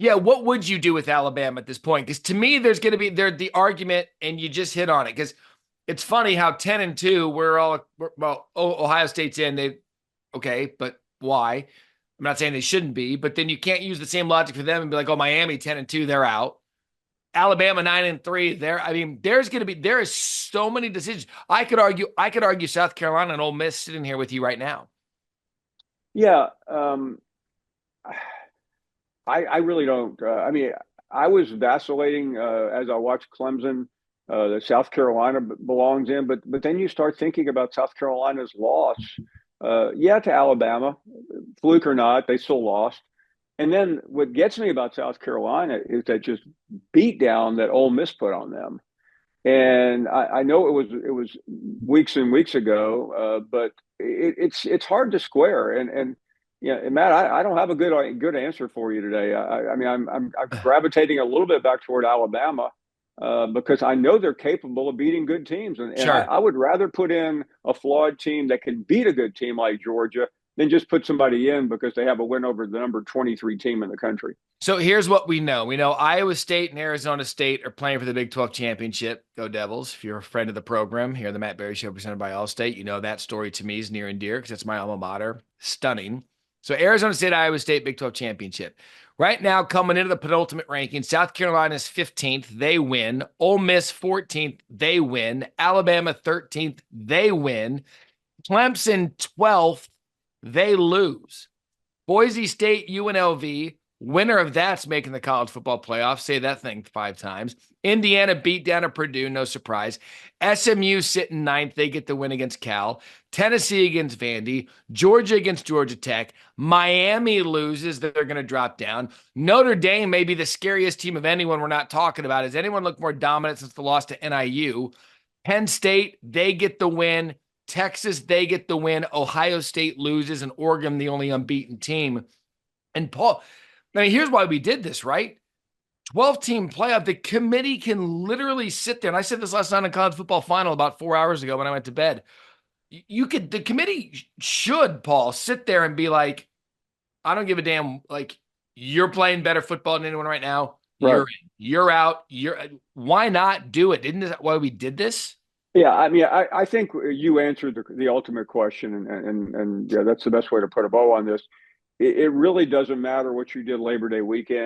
Yeah, what would you do with Alabama at this point? Because to me, there's going to be the argument, and you just hit on it. Because it's funny how 10-2, Ohio State's in. They okay, but why? I'm not saying they shouldn't be, but then you can't use the same logic for them and be like, oh, Miami 10-2, they're out. Alabama 9-3, I mean, there is so many decisions. I could argue South Carolina and Ole Miss sitting here with you right now. Yeah, I really don't. I mean, I was vacillating as I watched Clemson. That South Carolina belongs in, but then you start thinking about South Carolina's loss. Yeah, to Alabama, fluke or not, they still lost. And then what gets me about South Carolina is that just beat down that Ole Miss put on them. And I know it was weeks and weeks ago, but it's hard to square. And yeah, Matt, I don't have a good answer for you today. I mean, I'm gravitating a little bit back toward Alabama because I know they're capable of beating good teams, and Sure. I would rather put in a flawed team that can beat a good team like Georgia than just put somebody in because they have a win over the number 23 team in the country. So here's what we know. We know Iowa State and Arizona State are playing for the Big 12 championship. Go Devils. If you're a friend of the program here, the Matt Berry Show presented by Allstate, you know that story to me is near and dear because it's my alma mater. Stunning. So Arizona State, Iowa State, Big 12 championship. Right now, coming into the penultimate ranking, South Carolina's 15th, they win. Ole Miss 14th, they win. Alabama 13th, they win. Clemson 12th, they lose. Boise State, UNLV, winner of that's making the college football playoff. Say that thing 5 times. Indiana beat down at Purdue, no surprise. SMU sitting ninth, they get the win against Cal. Tennessee against Vandy. Georgia against Georgia Tech. Miami loses, they're going to drop down. Notre Dame may be the scariest team of anyone we're not talking about. Has anyone looked more dominant since the loss to NIU? Penn State, they get the win. Texas, they get the win. Ohio State loses, and Oregon, the only unbeaten team. And Paul, I mean, here's why we did this, right? 12-team playoff. The committee can literally sit there. And I said this last night in college football final about 4 hours ago when I went to bed. The committee should, Paul, sit there and be like, I don't give a damn. Like, you're playing better football than anyone right now. You're Right. in. You're out. Why not do it? Isn't that why we did this? Yeah, I mean, I think you answered the ultimate question, and yeah, that's the best way to put a bow on this. It really doesn't matter what you did Labor Day weekend.